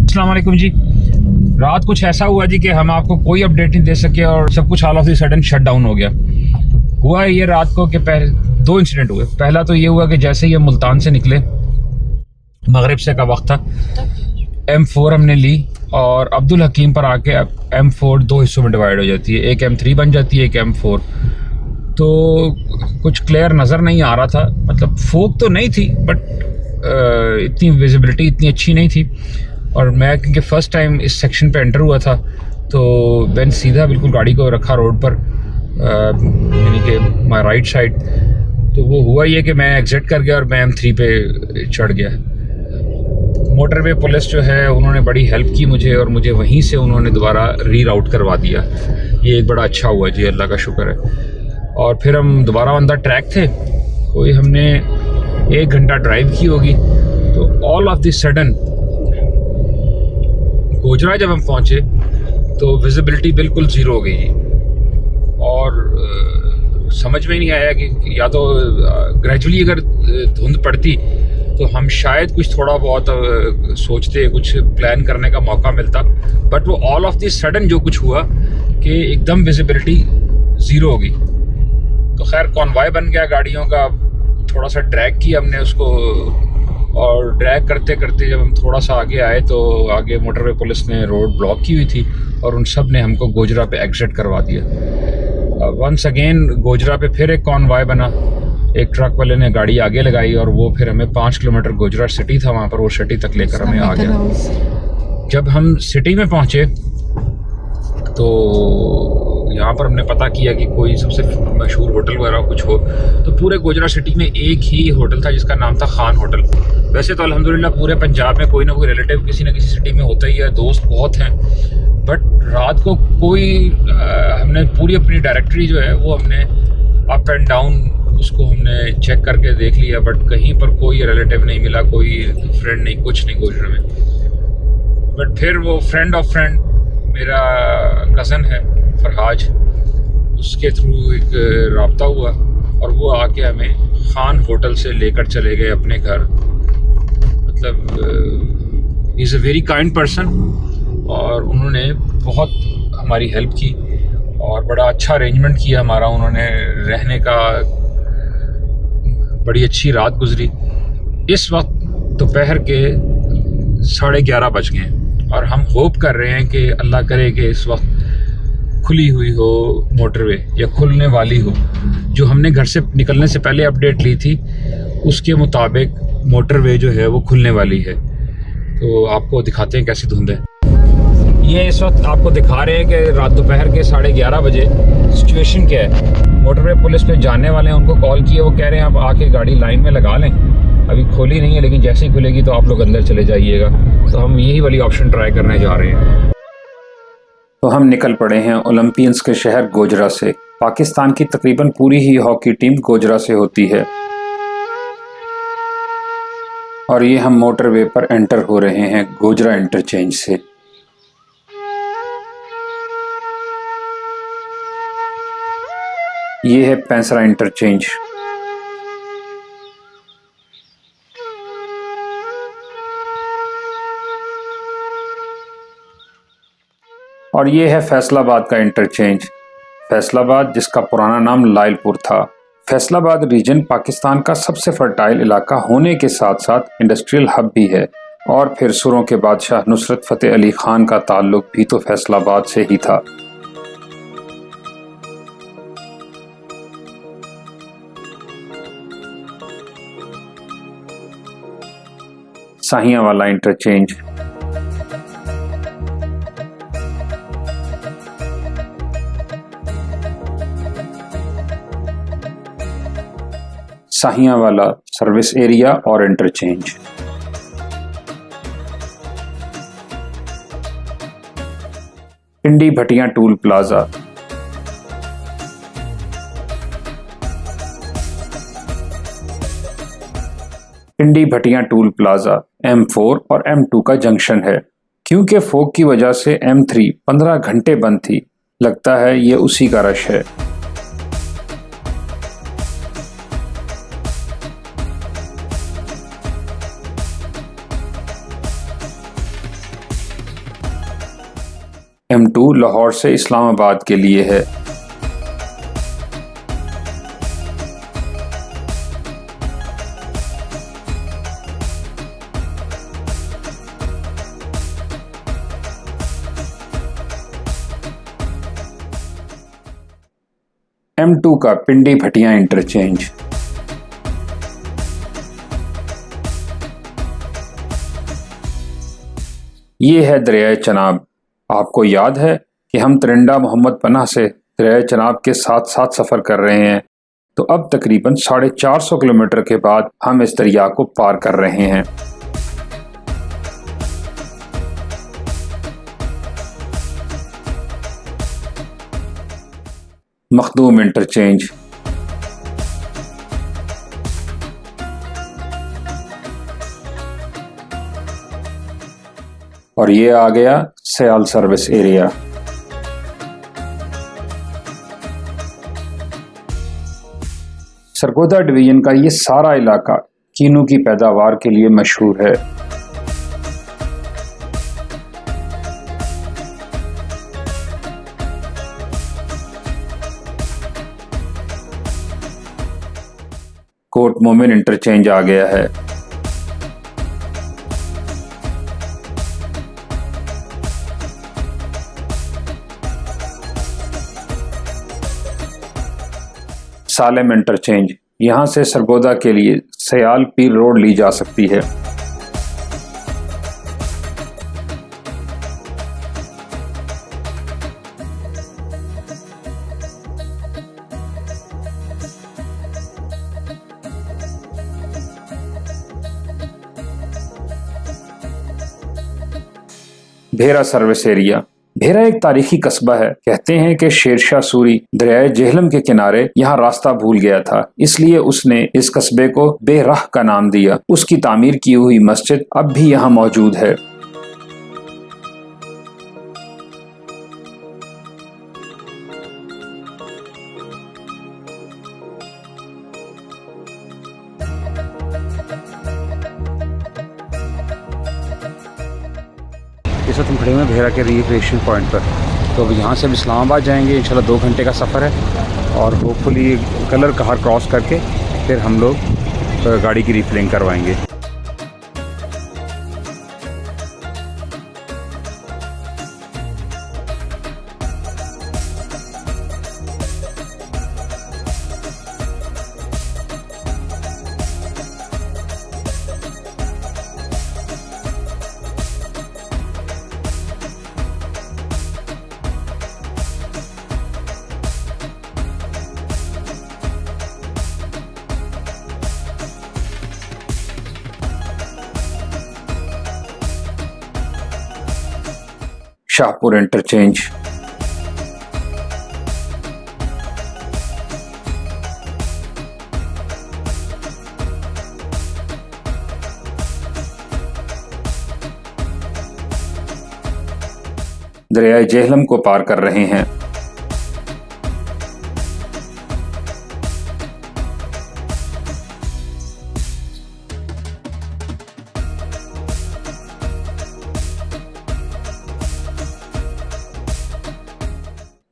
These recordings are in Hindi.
अस्सलाम वालेकुम जी। रात कुछ ऐसा हुआ जी कि हम आपको कोई अपडेट नहीं दे सके और सब कुछ all of the sudden shut down हो गया। हुआ ये रात को कि पहले दो इंसिडेंट हुए। पहला तो ये हुआ कि जैसे ही हम मुल्तान से निकले, मगरिब से का वक्त था, M4 हमने ली और अब्दुल हकीम पर आके M4 दो हिस्सों में डिवाइड हो जाती है, एक M3 बन जाती है, एक M4। तो कुछ क्लियर नज़र नहीं आ रहा था, मतलब फोक तो नहीं थी बट इतनी विजिबिलिटी इतनी अच्छी नहीं थी। और मैं क्योंकि फ़र्स्ट टाइम इस सेक्शन पे एंटर हुआ था तो मैंने सीधा बिल्कुल गाड़ी को रखा रोड पर, यानी कि माय राइट साइड। तो वो हुआ ये कि मैं एग्ज़िट कर गया और मैं M3 पे चढ़ गया। मोटरवे पुलिस जो है उन्होंने बड़ी हेल्प की मुझे और मुझे वहीं से उन्होंने दोबारा रीराउट करवा दिया। ये एक बड़ा अच्छा हुआ जी, अल्लाह का शुक्र है। और फिर हम दोबारा ऑन द ट्रैक थे, कोई हमने 1 घंटा ड्राइव की होगी। तो all of the sudden Gojra जब हम पहुँचे तो विजिबिलिटी बिल्कुल ज़ीरो हो गई जी। और समझ में नहीं आया कि या तो ग्रेजुअली अगर धुंध पड़ती तो हम शायद कुछ थोड़ा बहुत सोचते, कुछ प्लान करने का मौका मिलता। बट वो ऑल ऑफ द सडन जो कुछ हुआ कि एकदम विजिबिलिटी ज़ीरो हो गई। तो खैर कॉन्वॉय बन गया गाड़ियों का, थोड़ा सा ड्रैग किया हमने उसको। और ड्रैग करते करते जब हम थोड़ा सा आगे आए तो आगे मोटरवे पुलिस ने रोड ब्लॉक की हुई थी और उन सब ने हमको गोजरा पे एग्जिट करवा दिया। वंस अगेन गोजरा पे फिर एक कॉन्वॉय बना, एक ट्रक वाले ने गाड़ी आगे लगाई और वो फिर हमें 5 किलोमीटर गोजरा सिटी था वहाँ पर, वो सिटी तक लेकर हमें आ गया। जब हम सिटी में पहुँचे तो यहाँ पर हमने पता किया कि कोई सबसे मशहूर होटल वगैरह कुछ हो, तो पूरे गोजरा सिटी में एक ही होटल था जिसका नाम था खान होटल। वैसे तो अल्हम्दुलिल्लाह पूरे पंजाब में कोई ना कोई रिलेटिव किसी न किसी सिटी में होता ही है, दोस्त बहुत हैं। बट रात को कोई हमने पूरी अपनी डायरेक्टरी जो है वो हमने अप एंड डाउन उसको हमने चेक करके देख लिया, बट कहीं पर कोई रिलेटिव नहीं मिला, कोई फ्रेंड नहीं, कुछ नहीं गोजरा में। बट फिर वो फ्रेंड ऑफ फ्रेंड मेरा कज़न है फरहाज, उसके थ्रू एक रब्ता हुआ और वो आके हमें खान होटल से लेकर चले गए अपने घर। मतलब is a very kind person और उन्होंने बहुत हमारी हेल्प की और बड़ा अच्छा अरेंजमेंट किया हमारा। उन्होंने रहने का, बड़ी अच्छी रात गुजरी। इस वक्त दोपहर के 11:30 बज गए और हम होप कर रहे हैं कि अल्लाह करे कि इस वक्त खुली हुई हो मोटरवे या खुलने वाली हो। जो हमने घर से निकलने से पहले अपडेट ली थी उसके मुताबिक मोटरवे जो है वो खुलने वाली है। तो आपको दिखाते हैं कैसी धुंध है। ये इस वक्त आपको दिखा रहे हैं कि रात दोपहर के 11:30 बजे सिचुएशन क्या है। मोटरवे पुलिस पे जाने वाले हैं, उनको कॉल किए, वो कह रहे हैं आप आके गाड़ी लाइन में लगा लें। अभी खोली नहीं है लेकिन जैसे ही खुलेगी तो आप लोग अंदर चले जाइएगा। तो हम यही वाली ऑप्शन ट्राई करने जा रहे हैं। तो हम निकल पड़े हैं ओलंपियंस के शहर गोजरा से। पाकिस्तान की तकरीबन पूरी ही हॉकी टीम गोजरा से होती है और ये हम मोटरवे पर एंटर हो रहे हैं गोजरा इंटरचेंज से। ये है पैंसरा इंटरचेंज। और ये है फैसलाबाद का इंटरचेंज। फैसलाबाद जिसका पुराना नाम लायलपुर था। फैसलाबाद रीजन पाकिस्तान का सबसे फर्टाइल इलाका होने के साथ साथ इंडस्ट्रियल हब भी है। और फिर सुरों के बादशाह नुसरत फ़तेह अली खान का ताल्लुक भी तो फैसलाबाद से ही था। साहिया वाला इंटरचेंज। साहिया वाला सर्विस एरिया और इंटरचेंज। पिंडी भटिया टूल प्लाजा। पिंडी भटिया टूल प्लाजा M4 और M2 का जंक्शन है। क्योंकि फोग की वजह से M3 15 घंटे बंद थी, लगता है ये उसी का रश है। M2 लाहौर से इस्लामाबाद के लिए है। M2 का पिंडी भटिया इंटरचेंज। ये है दरियाए चनाब। आपको याद है कि हम तिरंडा मोहम्मद पनाह से दरियाए चनाब के साथ साथ सफ़र कर रहे हैं, तो अब तकरीबन 450 किलोमीटर के बाद हम इस दरिया को पार कर रहे हैं। मखदूम इंटरचेंज। और ये आ गया Sayal service area. Sargodha division का ये सारा इलाका कीनू की पैदावार के लिए मशहूर है। कोट मोमिन इंटरचेंज आ गया है। सालेम इंटरचेंज। यहां से सरगोदा के लिए सयाल पीर रोड ली जा सकती है। भेरा सर्विस एरिया। भेरा एक तारीखी कस्बा है। कहते हैं कि शेरशाह सूरी दरियाए जेहलम के किनारे यहाँ रास्ता भूल गया था, इसलिए उसने इस कस्बे को बेराह का नाम दिया। उसकी तामीर की हुई मस्जिद अब भी यहाँ मौजूद है। इस वक्त हम खड़े हुए हैं भेरा के रिक्रिएशन पॉइंट पर। तो अब यहाँ से हम इस्लामाबाद जाएंगे। इंशाल्लाह 2 घंटे का सफ़र है और होपफुली कलर कहार क्रॉस करके फिर हम लोग गाड़ी की रिफिलिंग करवाएंगे। शाहपुर इंटरचेंज। दरियाए जेहलम को पार कर रहे हैं।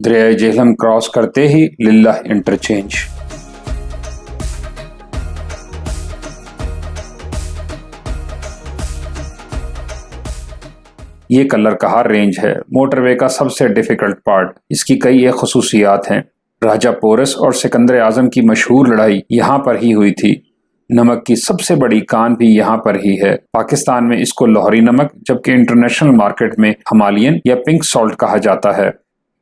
दरियाए जेहलम क्रॉस करते ही लिल्लाह इंटरचेंज। ये कलर कहार रेंज है, मोटरवे का सबसे डिफिकल्ट पार्ट। इसकी कई एक खसूसियात हैं। राजा पोरस और सिकंदर आजम की मशहूर लड़ाई यहाँ पर ही हुई थी। नमक की सबसे बड़ी कान भी यहाँ पर ही है। पाकिस्तान में इसको लाहौरी नमक, जबकि इंटरनेशनल मार्केट में हिमालयन या पिंक सॉल्ट कहा जाता है।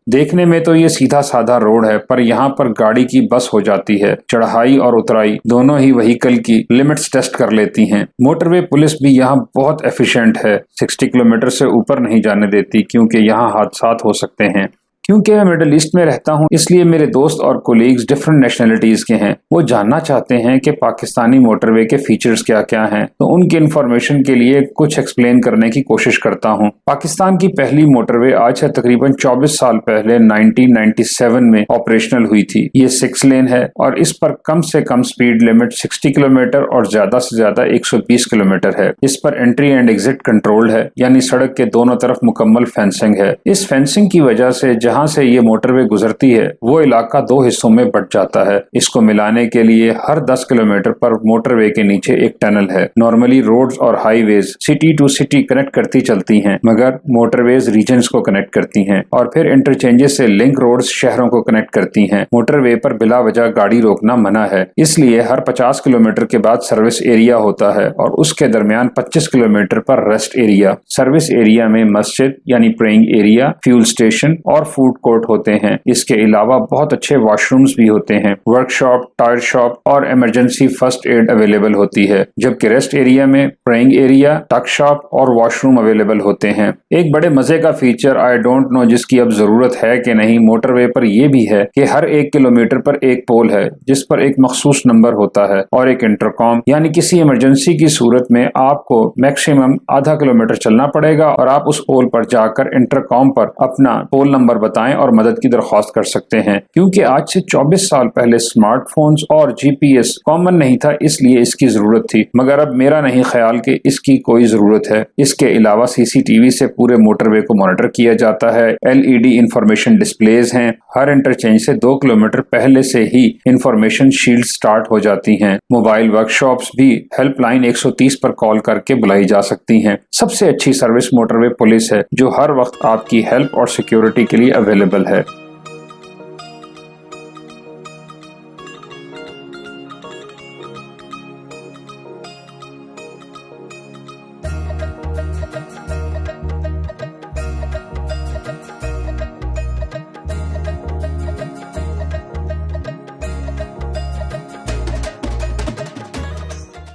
देखने में तो ये सीधा साधा रोड है, पर यहाँ पर गाड़ी की बस हो जाती है। चढ़ाई और उतराई दोनों ही व्हीकल की लिमिट्स टेस्ट कर लेती हैं। मोटरवे पुलिस भी यहाँ बहुत एफिशिएंट है। 60 किलोमीटर से ऊपर नहीं जाने देती, क्योंकि यहाँ हादसात हो सकते हैं। क्योंकि मैं मिडिल ईस्ट में रहता हूं, इसलिए मेरे दोस्त और कोलीग्स डिफरेंट नेशनलिटीज के हैं। वो जानना चाहते हैं कि पाकिस्तानी मोटरवे के फीचर्स क्या क्या हैं, तो उनकी इंफॉर्मेशन के लिए कुछ एक्सप्लेन करने की कोशिश करता हूं। पाकिस्तान की पहली मोटरवे आज से तकरीबन 24 साल पहले 1997 में ऑपरेशनल हुई थी। ये 6 लेन है और इस पर कम से कम स्पीड लिमिट 60 किलोमीटर और ज्यादा से ज्यादा 120 किलोमीटर है। इस पर एंट्री एंड एग्जिट कंट्रोल्ड है, यानी सड़क के दोनों तरफ मुकम्मल फेंसिंग है। इस फेंसिंग की वजह से जहां से ये मोटरवे गुजरती है वो इलाका 2 हिस्सों में बंट जाता है। इसको मिलाने के लिए हर 10 किलोमीटर पर मोटरवे के नीचे एक टनल है। नॉर्मली रोड्स और highways city to city connect करती चलती हैं, मगर मोटरवेज रीजन्स को कनेक्ट करती हैं और फिर इंटरचेंजेस से लिंक रोड्स शहरों को कनेक्ट करती हैं। मोटरवे पर बिला वजह गाड़ी रोकना मना है, इसलिए हर 50 किलोमीटर के बाद सर्विस एरिया होता है और उसके दरमियान 25 किलोमीटर पर रेस्ट एरिया। सर्विस एरिया में मस्जिद यानी प्रेइंग एरिया, फ्यूल स्टेशन और फूड कोर्ट होते हैं। इसके अलावा बहुत अच्छे वॉशरूम्स भी होते हैं। वर्कशॉप, टायर शॉप और इमरजेंसी फर्स्ट एड अवेलेबल होती है, जबकि रेस्ट एरिया में प्रेइंग एरिया, टक शॉप और वॉशरूम अवेलेबल होते हैं। एक बड़े मजे का फीचर आई डोंट नो जिसकी अब जरूरत है कि नहीं मोटरवे पर यह भी है कि हर 1 किलोमीटर पर एक पोल है जिस पर एक मखसूस नंबर होता है और एक इंटरकॉम, यानी किसी इमरजेंसी की सूरत में आपको मैक्सिमम आधा किलोमीटर चलना पड़ेगा और आप उस पोल पर जाकर इंटरकॉम पर अपना पोल नंबर बताएं और मदद की दरख्वास्त कर सकते हैं। क्योंकि आज से 24 साल पहले स्मार्टफोन्स और जीपीएस कॉमन नहीं था, इसलिए इसकी जरूरत थी, मगर अब मेरा नहीं ख्याल कि इसकी कोई जरूरत है। इसके अलावा सीसीटीवी से पूरे मोटरवे को मॉनिटर किया जाता है। एलईडी इंफॉर्मेशन डिस्प्लेज हैं। हर इंटरचेंज से 2 किलोमीटर पहले से ही इंफॉर्मेशन शील्ड स्टार्ट हो जाती हैं। मोबाइल वर्कशॉप्स भी हेल्पलाइन 130 पर कॉल करके बुलाई जा सकती हैं। सबसे अच्छी सर्विस मोटरवे पुलिस है जो हर वक्त आपकी हेल्प और सिक्योरिटी के लिए अवेलेबल है।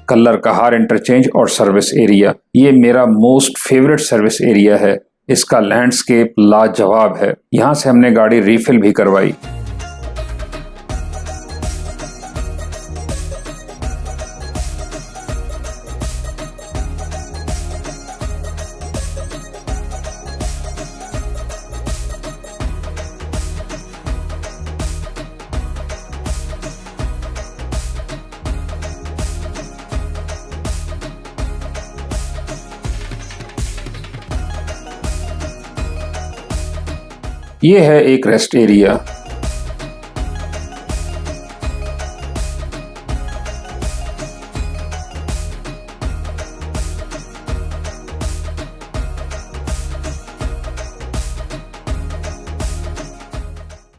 कल्लर कहार इंटरचेंज और सर्विस एरिया, ये मेरा मोस्ट फेवरेट सर्विस एरिया है। इसका लैंडस्केप लाजवाब है। यहाँ से हमने गाड़ी रीफिल भी करवाई। ये है एक रेस्ट एरिया।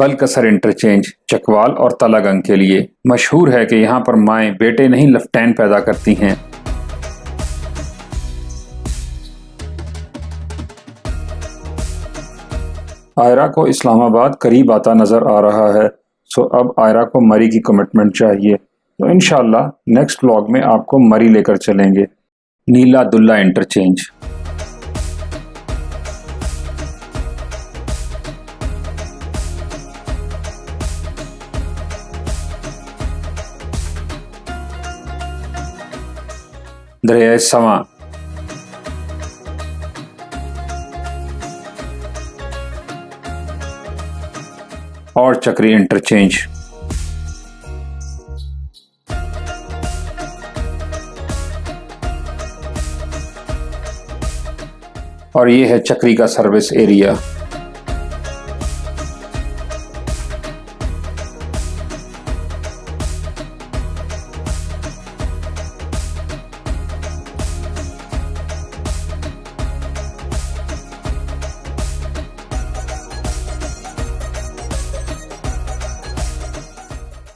बलकसर इंटरचेंज चकवाल और तलागंग के लिए मशहूर है कि यहाँ पर माएँ बेटे नहीं लफ्टैन पैदा करती हैं। आयरा को इस्लामाबाद करीब आता नजर आ रहा है, सो अब आयरा को मरी की कमिटमेंट चाहिए। तो इंशाल्लाह नेक्स्ट व्लॉग में आपको मरी लेकर चलेंगे। नीला दुल्ला इंटरचेंज। दरिया सवा। और चक्री इंटरचेंज। और ये है चक्री का service area.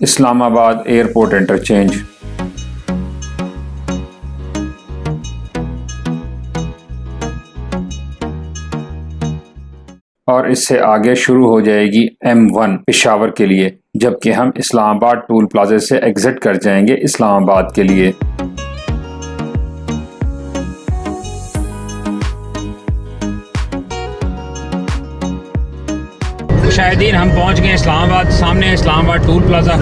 Islamabad airport interchange. और इससे आगे शुरू हो जाएगी M1 पेशावर के लिए, जबकि हम इस्लामाबाद टूल प्लाजा से एग्जिट कर जाएंगे इस्लामाबाद के लिए। मुशाहिदीन हम पहुंच गए इस्लामाबाद, सामने है इस्लामाबाद टूल प्लाजा।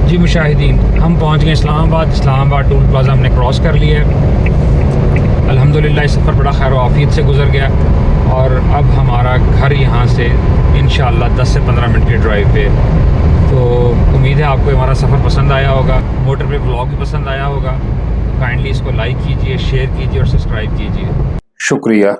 जी मुशाहिदीन हम पहुंच गए इस्लामाबाद टूल प्लाजा हमने क्रॉस कर लिया है। अल्हम्दुलिल्लाह सफ़र बड़ा खैर आफियत से गुजर गया और अब हमारा घर यहाँ से इंशाअल्लाह 10 से 15 मिनट की ड्राइव पे। तो उम्मीद है आपको हमारा सफ़र पसंद आया होगा, मोटर पे ब्लॉग भी पसंद आया होगा। काइंडली इसको लाइक कीजिए, शेयर कीजिए और सब्सक्राइब कीजिए। शुक्रिया।